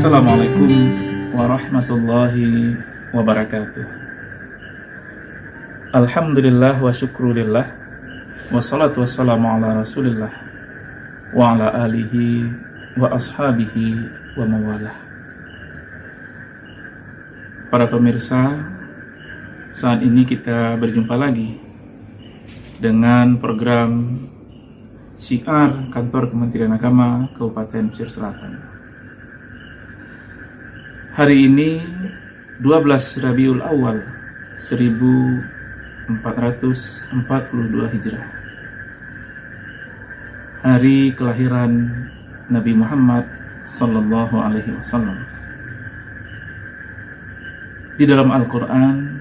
Assalamualaikum warahmatullahi wabarakatuh. Alhamdulillah wa syukrulillah, wassalatu wassalamu ala rasulillah wa ala alihi wa ashabihi wa mawalah. Para pemirsa, saat ini kita berjumpa lagi dengan program Syiar Kantor Kementerian Agama Kabupaten Pesisir Selatan. Hari ini 12 Rabiul Awal 1442 Hijrah, hari kelahiran Nabi Muhammad Sallallahu Alaihi Wasallam. Di dalam Al-Quran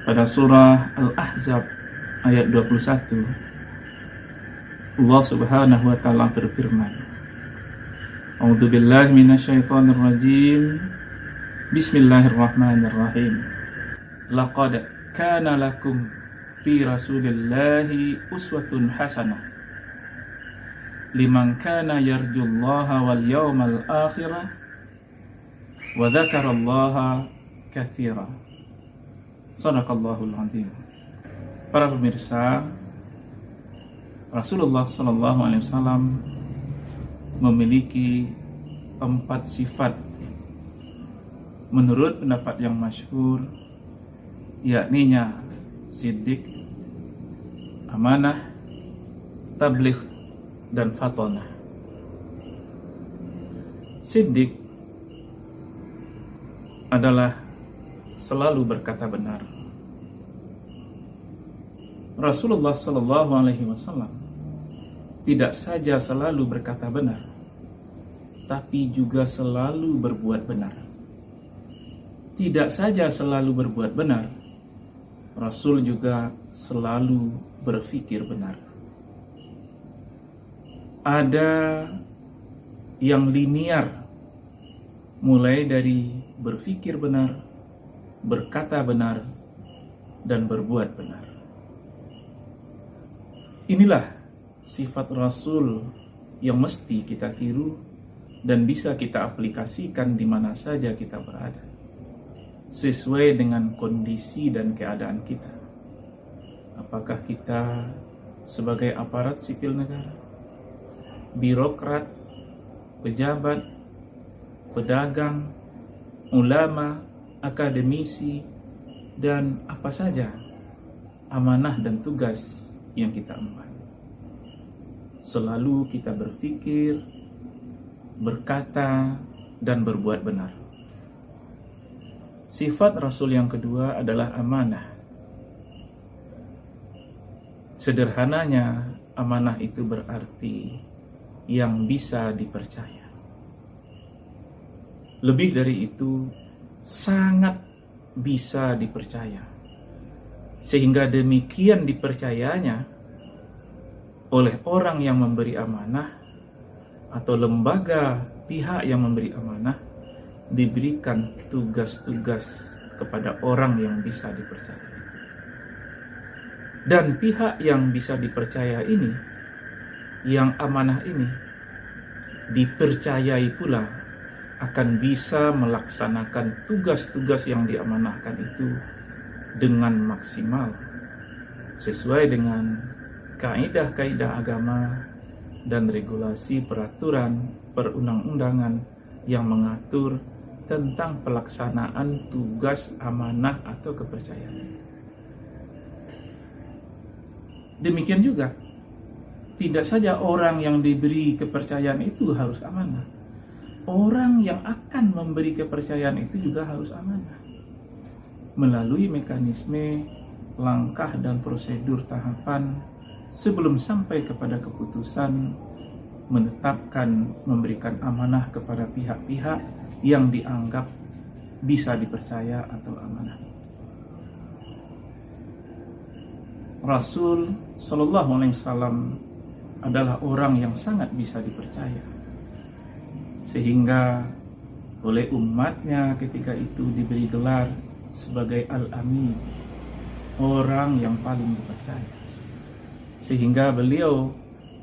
pada surah Al-Ahzab ayat 21, Allah Subhanahu wa Ta'ala berfirman, A'udzu billahi minasyaitonir rajim. Bismillahirrahmanirrahim. Laqad kana lakum fi Rasulillahi uswatun hasanah liman kana yarjullaha wal yawmal akhirah wa dzakarallaha katsira. Shadaqallahul azim. Para pemirsa, Rasulullah sallallahu alaihi wasallam memiliki 4 sifat menurut pendapat yang masyhur, yakninya siddiq, amanah, tabligh, dan fatonah. Siddiq adalah selalu berkata benar. Rasulullah Shallallahu Alaihi Wasallam tidak saja selalu berkata benar, tapi juga selalu berbuat benar. Tidak saja selalu berbuat benar, Rasul juga selalu berpikir benar. Ada yang linear, mulai dari berpikir benar, berkata benar, dan berbuat benar. Inilah sifat Rasul yang mesti kita tiru dan bisa kita aplikasikan di mana saja kita berada, sesuai dengan kondisi dan keadaan kita. Apakah kita sebagai aparat sipil negara, birokrat, pejabat, pedagang, ulama, akademisi, dan apa saja amanah dan tugas yang kita emban. Selalu kita berpikir, berkata, dan berbuat benar. Sifat Rasul yang kedua adalah amanah. Sederhananya, amanah itu berarti yang bisa dipercaya. Lebih dari itu, sangat bisa dipercaya. Sehingga demikian dipercayanya oleh orang yang memberi amanah atau lembaga pihak yang memberi amanah, diberikan tugas-tugas kepada orang yang bisa dipercaya. Dan pihak yang bisa dipercaya ini, yang amanah ini, dipercayai pula akan bisa melaksanakan tugas-tugas yang diamanahkan itu dengan maksimal, sesuai dengan kaidah-kaidah agama dan regulasi peraturan perundang-undangan yang mengatur tentang pelaksanaan tugas amanah atau kepercayaan. Demikian juga, tidak saja orang yang diberi kepercayaan itu harus amanah. Orang yang akan memberi kepercayaan itu juga harus amanah. Melalui mekanisme, langkah dan prosedur tahapan sebelum sampai kepada keputusan menetapkan memberikan amanah kepada pihak-pihak yang dianggap bisa dipercaya atau amanah. Rasul Shallallahu Alaihi Wasallam adalah orang yang sangat bisa dipercaya, sehingga oleh umatnya ketika itu diberi gelar sebagai Al-Amin, orang yang paling dipercaya. Sehingga beliau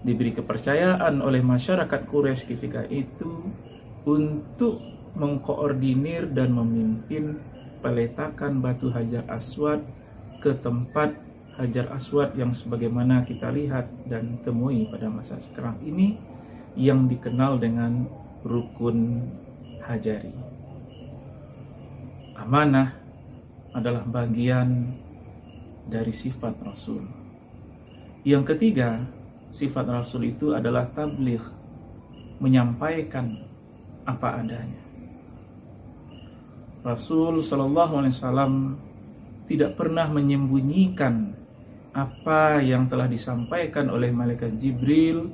diberi kepercayaan oleh masyarakat Quraisy ketika itu untuk mengkoordinir dan memimpin peletakan batu Hajar Aswad ke tempat Hajar Aswad yang sebagaimana kita lihat dan temui pada masa sekarang ini, yang dikenal dengan Rukun Hajari. Amanah adalah bagian dari sifat Rasul. Yang ketiga, sifat Rasul itu adalah tabligh, menyampaikan apa adanya. Rasul Shallallahu Alaihi Wasallam tidak pernah menyembunyikan apa yang telah disampaikan oleh malaikat Jibril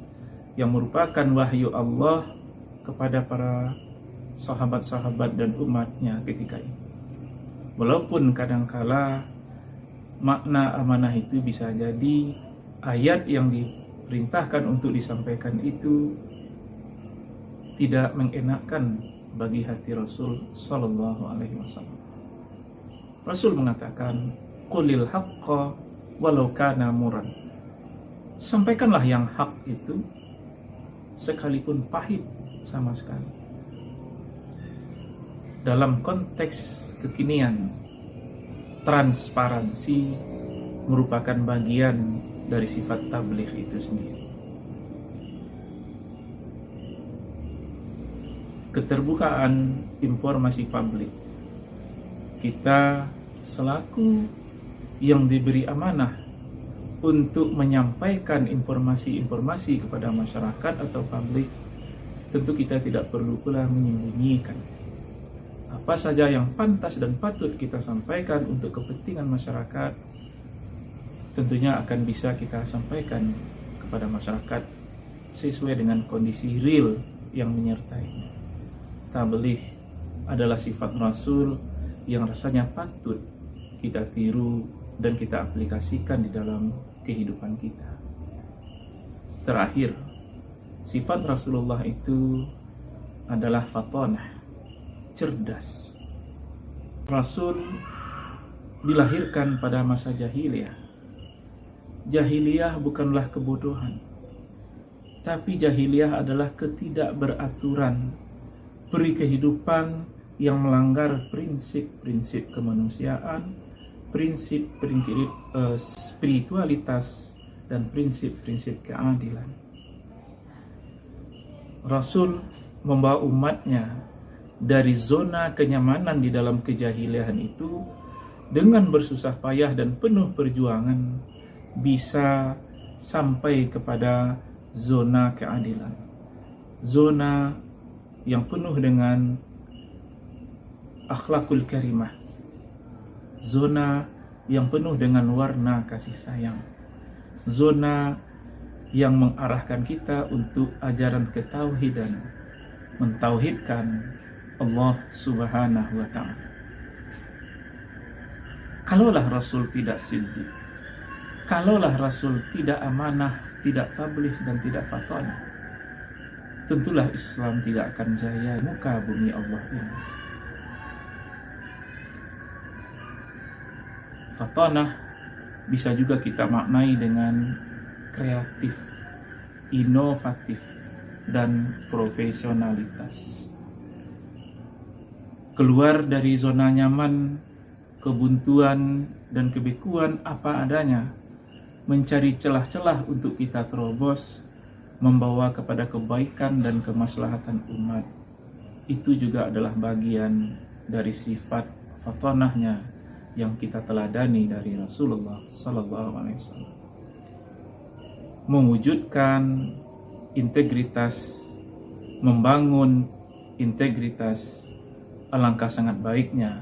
yang merupakan wahyu Allah kepada para sahabat-sahabat dan umatnya ketika itu. Walaupun kadangkala makna amanah itu bisa jadi ayat yang diperintahkan untuk disampaikan itu tidak mengenakkan bagi hati Rasul Sallallahu Alaihi Wasallam. Rasul mengatakan, "Qulil haqqa walau kana muran." Sampaikanlah yang hak itu sekalipun pahit sama sekali. Dalam konteks kekinian, transparansi merupakan bagian dari sifat tabligh itu sendiri. Keterbukaan informasi publik. Kita selaku yang diberi amanah untuk menyampaikan informasi-informasi kepada masyarakat atau publik, tentu kita tidak perlu pula menyembunyikan apa saja yang pantas dan patut kita sampaikan untuk kepentingan masyarakat. Tentunya akan bisa kita sampaikan kepada masyarakat sesuai dengan kondisi real yang menyertainya. Tabligh adalah sifat Rasul yang rasanya patut kita tiru dan kita aplikasikan di dalam kehidupan kita. Terakhir, sifat Rasulullah itu adalah fatonah, cerdas. Rasul dilahirkan pada masa jahiliyah. Jahiliyah bukanlah kebodohan, tapi jahiliyah adalah ketidakberaturan, peri kehidupan yang melanggar prinsip-prinsip kemanusiaan, prinsip-prinsip spiritualitas, dan prinsip-prinsip keadilan. Rasul membawa umatnya dari zona kenyamanan di dalam kejahiliahan itu dengan bersusah payah dan penuh perjuangan bisa sampai kepada zona keadilan, zona yang penuh dengan akhlakul karimah, zona yang penuh dengan warna kasih sayang, zona yang mengarahkan kita untuk ajaran ketauhidan, mentauhidkan Allah Subhanahu wa ta'ala. Kalaulah Rasul tidak siddiq, kalaulah Rasul tidak amanah, tidak tabligh dan tidak fatonah, tentulah Islam tidak akan jaya di muka bumi Allah ini. Fatonah bisa juga kita maknai dengan kreatif, inovatif, dan profesionalitas. Keluar dari zona nyaman, kebuntuan, dan kebekuan apa adanya, mencari celah-celah untuk kita terobos, membawa kepada kebaikan dan kemaslahatan umat. Itu juga adalah bagian dari sifat fatonahnya yang kita teladani dari Rasulullah Sallallahu Alaihi Wasallam. Mewujudkan integritas, membangun integritas, alangkah sangat baiknya.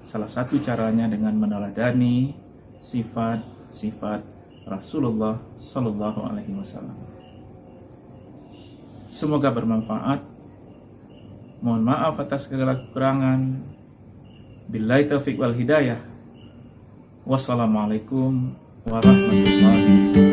Salah satu caranya dengan meneladani sifat-sifat Rasulullah Sallallahu Alaihi Wasallam. Semoga bermanfaat. Mohon maaf atas segala kekurangan. Billahi taufiq wal hidayah. Wassalamualaikum warahmatullahi wabarakatuh.